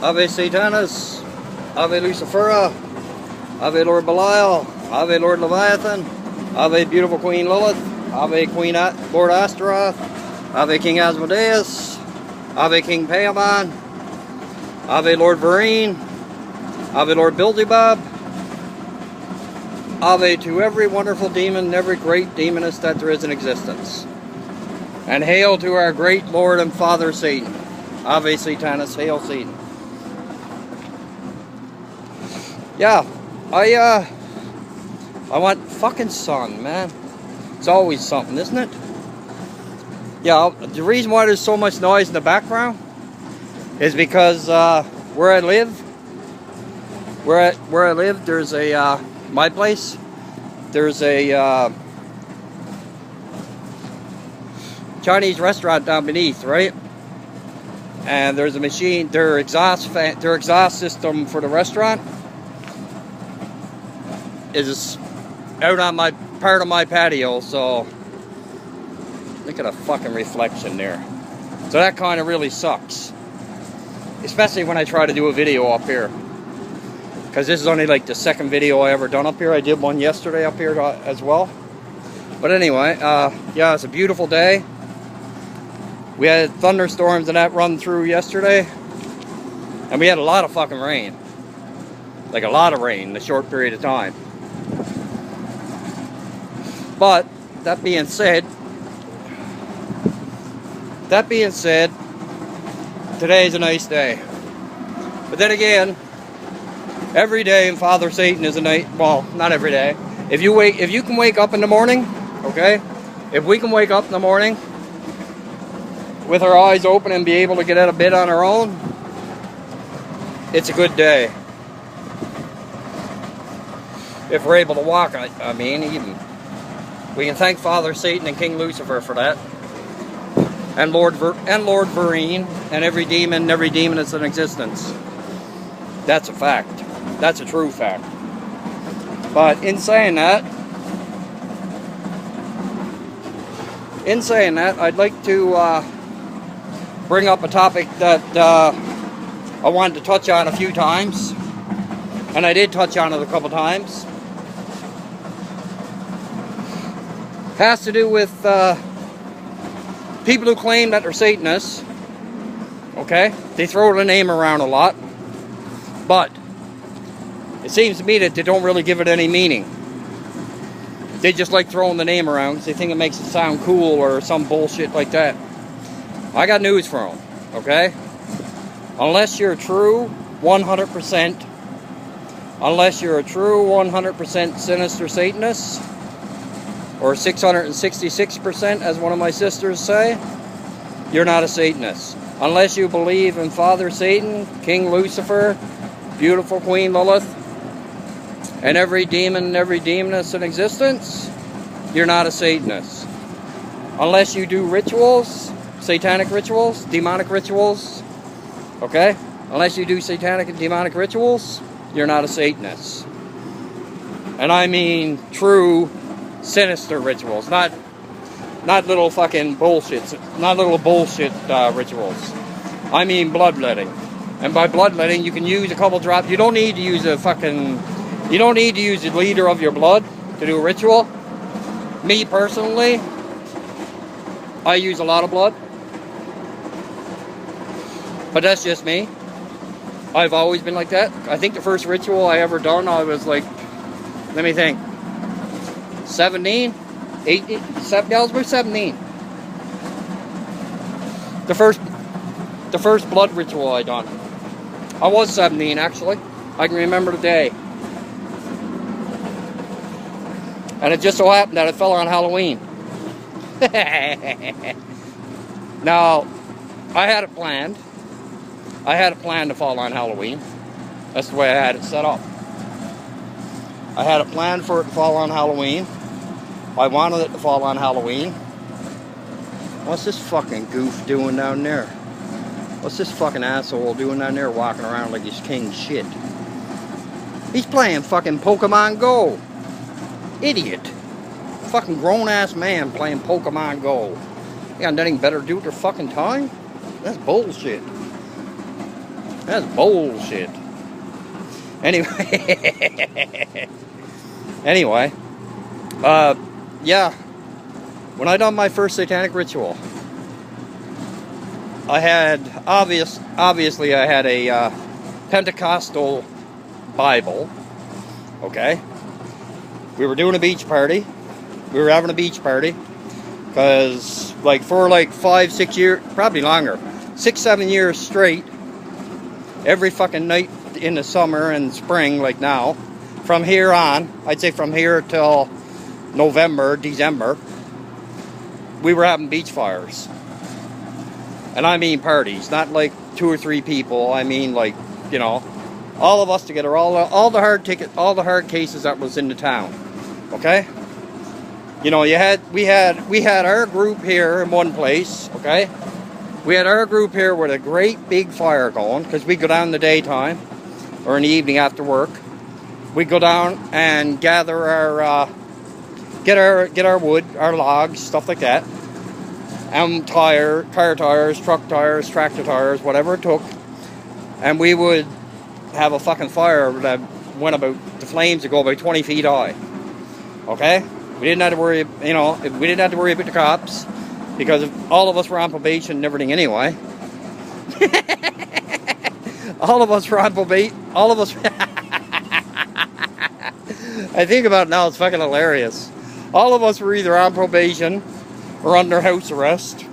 Ave Satanas, Ave Lucifera, Ave Lord Belial, Ave Lord Leviathan, Ave beautiful Queen Lilith, Ave Lord Astaroth, Ave King Asmodeus, Ave King Paimon, Ave Lord Varine, Ave Lord Beelzebub, Ave to every wonderful demon and every great demoness that there is in existence. And hail to our great Lord and Father Satan. Ave Satanas, hail Satan. Yeah, I want fucking sun, man. It's always something, isn't it? Yeah, the reason why there's so much noise in the background is because where I live, there's a my place. There's a Chinese restaurant down beneath, right? And there's a machine. Their exhaust system for the restaurant is out on my part of my patio. So look at a fucking reflection there. So that kind of really sucks, especially when I try to do a video up here. Because this is only like the second video I ever done up here. I did one yesterday up here as well. But anyway, yeah, it's a beautiful day. We had thunderstorms and that run through yesterday. And we had a lot of fucking rain. Like a lot of rain in a short period of time. But, that being said, today's a nice day. But then again, every day in Father Satan is a night. Well, not every day. If you can wake up in the morning, okay? If we can wake up in the morning with our eyes open and be able to get out of bed on our own, it's a good day. If we're able to walk, I mean, even. We can thank Father Satan and King Lucifer for that. And Lord Varine and every demon and every demoness in existence. That's a fact. That's a true fact. But in saying that, I'd like to bring up a topic that I wanted to touch on a few times. And I did touch on it a couple times. Has to do with people who claim that they're Satanists. Okay? They throw the name around a lot. But it seems to me that they don't really give it any meaning. They just like throwing the name around because they think it makes it sound cool or some bullshit like that. I got news for them, okay? Unless you're a true 100%, unless you're a true 100% sinister Satanist, or 666% as one of my sisters say, you're not a Satanist. Unless you believe in Father Satan, King Lucifer, beautiful Queen Lilith, and every demon and every demoness in existence, you're not a Satanist. Unless you do rituals, satanic rituals, demonic rituals, okay? Unless you do satanic and demonic rituals, you're not a Satanist. And I mean true sinister rituals, not little fucking bullshits, not little bullshit rituals. I mean bloodletting. And by bloodletting, you can use a couple drops. You don't need to use the liter of your blood to do a ritual. Me personally, I use a lot of blood. But that's just me. I've always been like that. I think the first ritual I ever done, I was like, let me think, 17? 18? I was about 17. The first blood ritual I done. I was 17 actually. I can remember the day. And it just so happened that it fell on Halloween. Now, I had it planned. I had it planned to fall on Halloween. That's the way I had it set up. I had it planned for it to fall on Halloween. I wanted it to fall on Halloween. What's this fucking goof doing down there? What's this fucking asshole doing down there walking around like he's king shit? He's playing fucking Pokemon Go. Idiot. Fucking grown-ass man playing Pokemon Go. They got nothing better to do with their fucking time? That's bullshit. That's bullshit. Anyway. Anyway. Yeah. When I done my first satanic ritual, I had, obviously I had a Pentecostal Bible. Okay? We were doing a beach party. We were having a beach party. Because, like, for like 5, 6 years, probably longer, 6, 7 years straight, every fucking night in the summer and spring, like now, from here on, I'd say from here till November, December, we were having beach fires. And I mean parties, not like 2 or 3 people. I mean, like, you know, all of us together, all the hard cases that was in the town. Okay? You know, we had our group here in one place, okay? We had our group here with a great big fire going, because we go down in the daytime, or in the evening after work. We go down and gather our, get our wood, our logs, stuff like that. And car tires, truck tires, tractor tires, whatever it took. And we would have a fucking fire that went about, the flames would go about 20 feet high. Okay? We didn't have to worry, you know, we didn't have to worry about the cops, because all of us were on probation and everything anyway. All of us were on probation, all of us... I think about it now, it's fucking hilarious. All of us were either on probation or under house arrest,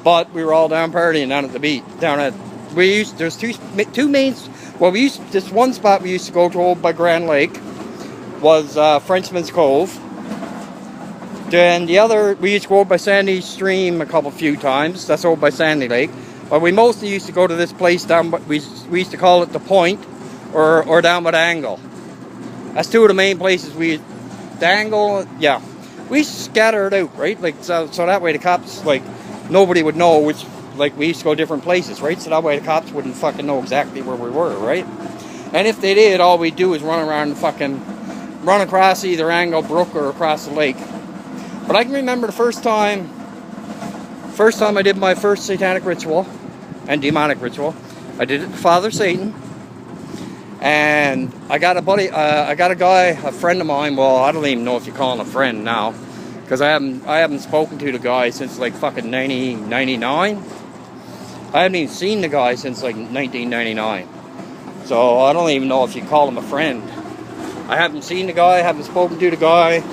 but we were all down partying down at the beach, there's two main, well, this one spot we used to go to by Grand Lake was Frenchman's Cove. Then the other, we used to go by Sandy Stream a few times. That's over by Sandy Lake. But we mostly used to go to this place down, but we used to call it the Point, or down by the Angle. That's two of the main places the Angle, yeah. We scattered out, right? Like, so that way the cops, like, nobody would know which, like, we used to go different places, right? So that way the cops wouldn't fucking know exactly where we were, right? And if they did, all we'd do is run around and run across either Angle Brook or across the lake. But I can remember the first time I did my first satanic ritual and demonic ritual. I did it to Father Satan. And I got a buddy, I got a guy, a friend of mine. Well, I don't even know if you call him a friend now, because I haven't spoken to the guy since like fucking 1999. I haven't even seen the guy since like 1999. So I don't even know if you call him a friend. I haven't seen the guy, haven't spoken to the guy,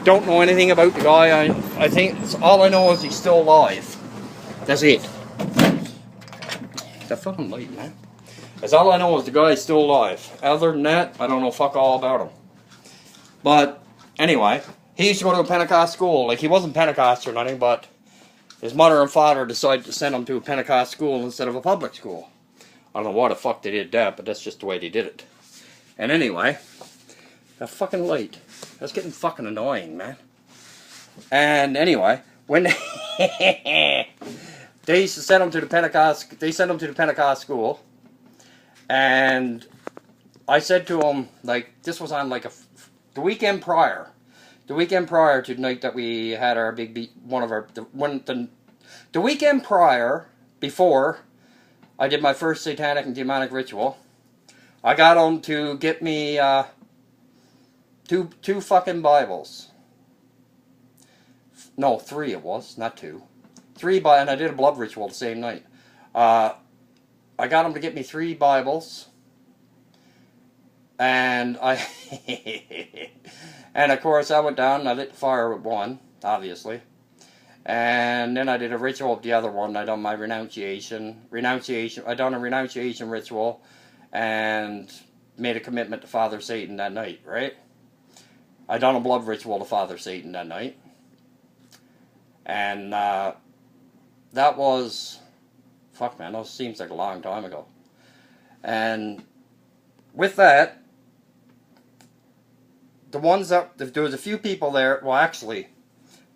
don't know anything about the guy. I think all I know is he's still alive. That's it. That fucking light, man. That's all I know is the guy's still alive. Other than that, I don't know fuck all about him. But anyway, he used to go to a Pentecost school. Like, he wasn't Pentecost or nothing, but his mother and father decided to send him to a Pentecost school instead of a public school. I don't know why the fuck they did that, but that's just the way they did it. And anyway, that fucking light, that's getting fucking annoying, man. And anyway, when they used to send him to the Pentecost, they sent him to the Pentecost school. And I said to him, like, this was on like the weekend prior to the night that we had our big the weekend prior, before I did my first satanic and demonic ritual, I got him to get me two fucking Bibles. No, 3 it was, not 2. 3 and I did a blood ritual the same night. I got him to get me 3 Bibles, and and of course I went down and I lit the fire with one, obviously, and then I did a ritual with the other one. I done my renunciation. I done a renunciation ritual, and made a commitment to Father Satan that night. Right? I done a blood ritual to Father Satan that night, and that was. Fuck, man, that seems like a long time ago. And with that, there was a few people there, well, actually,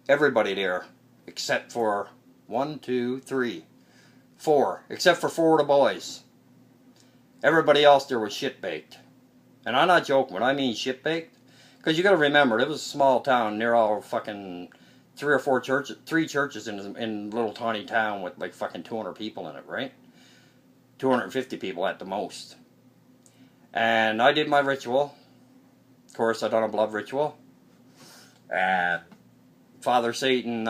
everybody there, except for 1, 2, 3, 4, except for 4 of the boys. Everybody else there was shit-baked. And I'm not joking when I mean shit-baked, because you gotta remember, it was a small town, near all fucking 3 or 4 churches, 3 churches in a little tiny town with like fucking 200 people in it, right? 250 people at the most. And I did my ritual. Of course, I done a blood ritual. And Father Satan,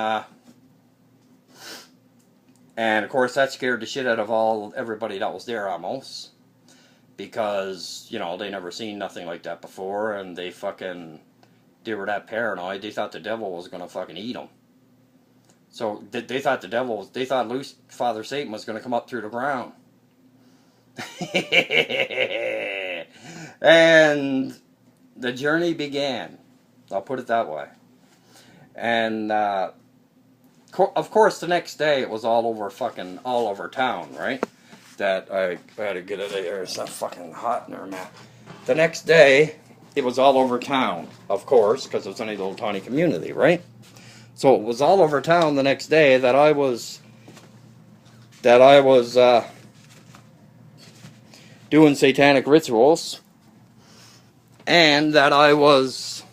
and of course that scared the shit out of everybody that was there almost. Because, you know, they never seen nothing like that before, and they were that paranoid, they thought the devil was gonna fucking eat them. So, they thought Father Satan was gonna come up through the ground. And the journey began. I'll put it that way. And, of course, the next day it was all over town, right? That I had to get it there. It's not fucking hot in there, man. The next day, it was all over town, of course, because it was only a little tiny community, right? So it was all over town the next day that I was doing satanic rituals, and it was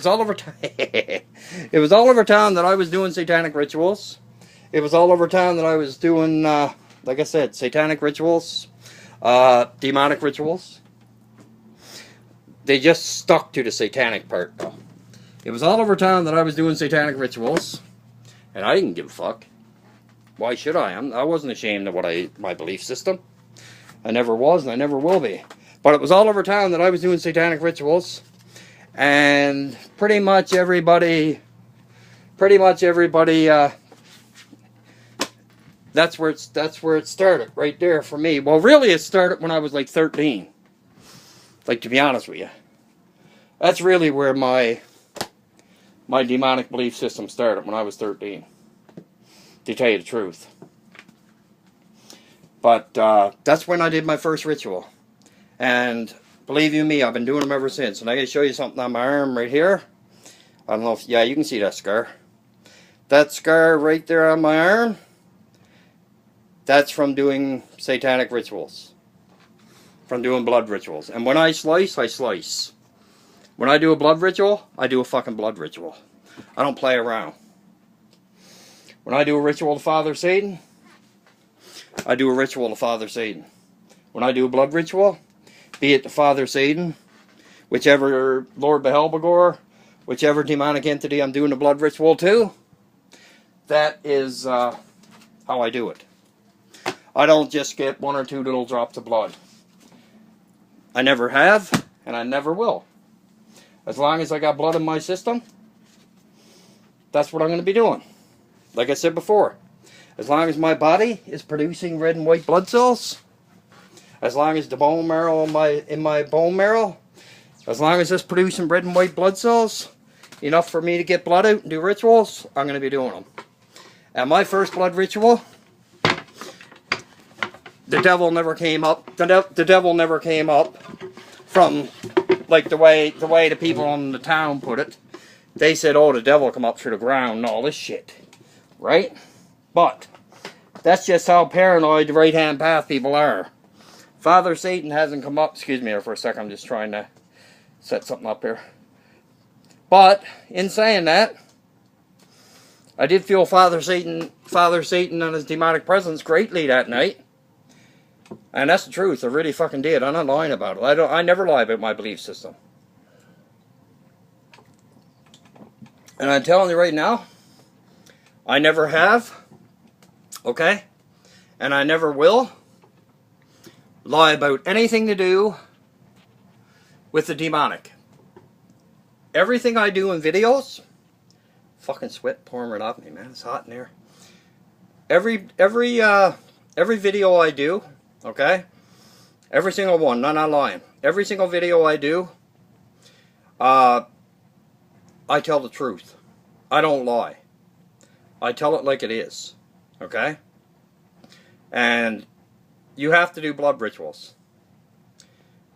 all over town. It was all over town that I was doing satanic rituals. It was all over town that I was doing, like I said, satanic rituals, demonic rituals. They just stuck to the satanic part, though. It was all over town that I was doing satanic rituals, and I didn't give a fuck. Why should I? I wasn't ashamed of my belief system. I never was, and I never will be. But it was all over town that I was doing satanic rituals, and pretty much everybody, that's where it started, right there for me. Well, really, it started when I was like 13. Like, to be honest with you, that's really where my demonic belief system started, when I was 13. To tell you the truth. But that's when I did my first ritual, and believe you me, I've been doing them ever since. And I got to show you something on my arm right here. I don't know if, yeah, you can see that scar. That scar right there on my arm, that's from doing satanic rituals. From doing blood rituals. And when I slice, I slice. When I do a blood ritual, I do a fucking blood ritual. I don't play around. When I do a ritual to Father Satan, I do a ritual to Father Satan. When I do a blood ritual, be it to Father Satan, whichever Lord Behelbegor, whichever demonic entity I'm doing the blood ritual to, that is how I do it. I don't just get 1 or 2 little drops of blood. I never have, and I never will. As long as I got blood in my system, that's what I'm going to be doing. Like I said before, as long as my body is producing red and white blood cells, as long as the bone marrow in my bone marrow, as long as it's producing red and white blood cells, enough for me to get blood out and do rituals, I'm going to be doing them. At my first blood ritual, the devil never came up. The devil never came up from, like, the way the people in the town put it. They said, oh, the devil come up through the ground and all this shit. Right? But that's just how paranoid the right-hand path people are. Father Satan hasn't come up. Excuse me here for a second. I'm just trying to set something up here. But in saying that, I did feel Father Satan and his demonic presence greatly that night. And that's the truth. I really fucking did. I'm not lying about it. I never lie about my belief system. And I'm telling you right now, I never have, okay, and I never will lie about anything to do with the demonic. Everything I do in videos, fucking sweat pouring right off me, man. It's hot in here. Every video I do, okay, every single one, I'm not lying. Every single video I do, I tell the truth. I don't lie. I tell it like it is. Okay? And you have to do blood rituals.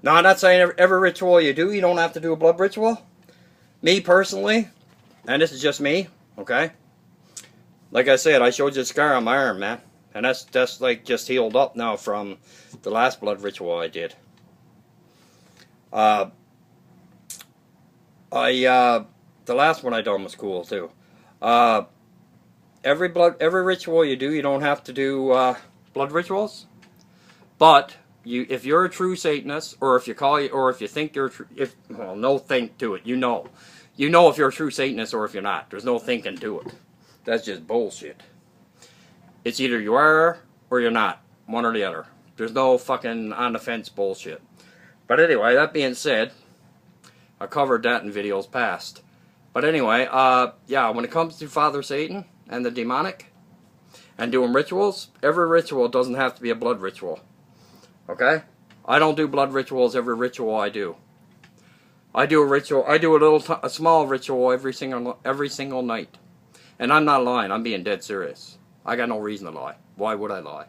Now, I'm not saying every ritual you do, you don't have to do a blood ritual. Me, personally, and this is just me, okay? Like I said, I showed you a scar on my arm, man. And that's like just healed up now from the last blood ritual I did. The last one I done was cool too. Every ritual you do, you don't have to do blood rituals. But if you're a true Satanist, or if you call you, or if you think you're, well, no think to it. You know if you're a true Satanist or if you're not. There's no thinking to it. That's just bullshit. It's either you are or you're not, one or the other. There's no fucking on the fence bullshit. But anyway, that being said, I covered that in videos past. But anyway, yeah, when it comes to Father Satan and the demonic and doing rituals, every ritual doesn't have to be a blood ritual. Okay? I don't do blood rituals every ritual I do. I do a ritual, I do a small ritual every single night. And I'm not lying, I'm being dead serious. I got no reason to lie. Why would I lie?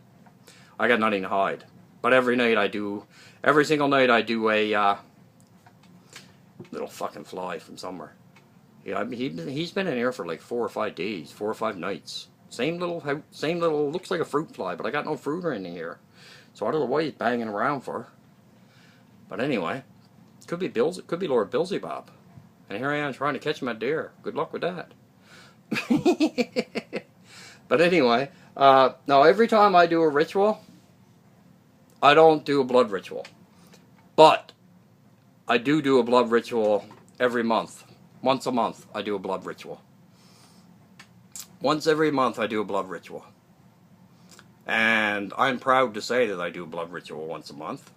I got nothing to hide. But every single night I do a little fucking fly from somewhere. Yeah, he's been in here for like 4 or 5 days, 4 or 5 nights. Same little, looks like a fruit fly, but I got no fruit in here. So I don't know what he's banging around for. But anyway, could be Lord Beelzebub. And here I am trying to catch him at deer. Good luck with that. But anyway, now every time I do a ritual, I don't do a blood ritual. But I do a blood ritual every month. Once a month, I do a blood ritual. Once every month, I do a blood ritual. And I'm proud to say that I do a blood ritual once a month.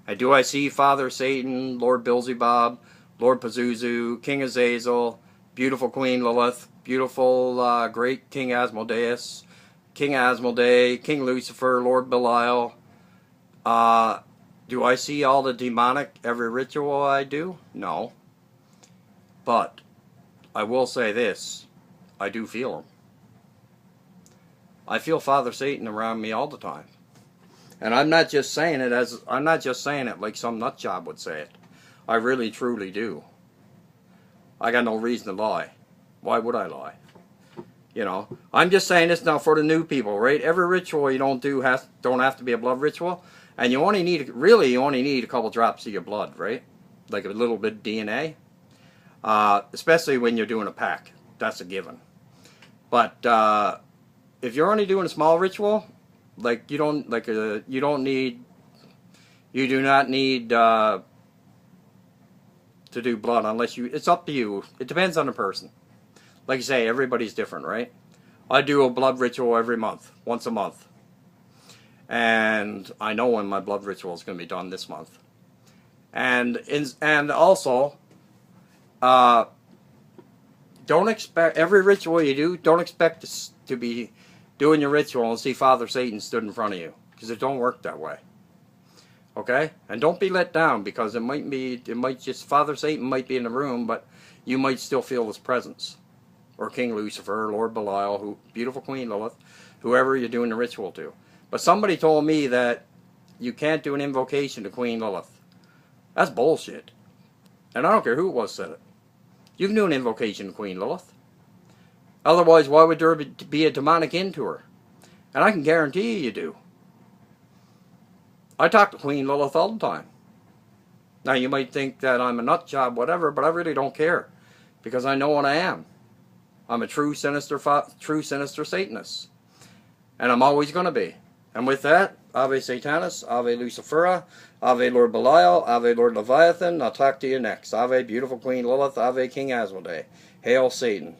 And do I see Father Satan, Lord Beelzebub, Lord Pazuzu, King Azazel, beautiful Queen Lilith, beautiful great King Asmodeus, King Asmodee, King Lucifer, Lord Belial. Do I see all the demonic every ritual I do? No. But I will say this, I do feel them. I feel Father Satan around me all the time. And I'm not just saying it like some nut job would say it. I really truly do. I got no reason to lie. Why would I lie? You know, I'm just saying this now for the new people, right? Every ritual you don't have to be a blood ritual, and you only need a couple drops of your blood, right? Like a little bit of DNA. Especially when you're doing a pack, that's a given. But if you're only doing a small ritual, like you do not need to do blood unless it's up to you. It depends on the person. Like you say, everybody's different, right? I do a blood ritual every month, once a month. And I know when my blood ritual is going to be done this month. And also, don't expect, every ritual you do, don't expect to be doing your ritual and see Father Satan stood in front of you. Because it don't work that way. Okay? And don't be let down, because Father Satan might be in the room, but you might still feel his presence. Or King Lucifer, Lord Belial, beautiful Queen Lilith, whoever you're doing the ritual to. But somebody told me that you can't do an invocation to Queen Lilith. That's bullshit. And I don't care who it was said it. You can do an invocation to Queen Lilith. Otherwise, why would there be a demonic into her? And I can guarantee you do. I talk to Queen Lilith all the time. Now, you might think that I'm a nut job, whatever, but I really don't care. Because I know what I am. I'm a true sinister Satanist. And I'm always going to be. And with that, Ave Satanis, Ave Lucifera, Ave Lord Belial, Ave Lord Leviathan. I'll talk to you next. Ave beautiful Queen Lilith, Ave King Asmodee. Hail Satan.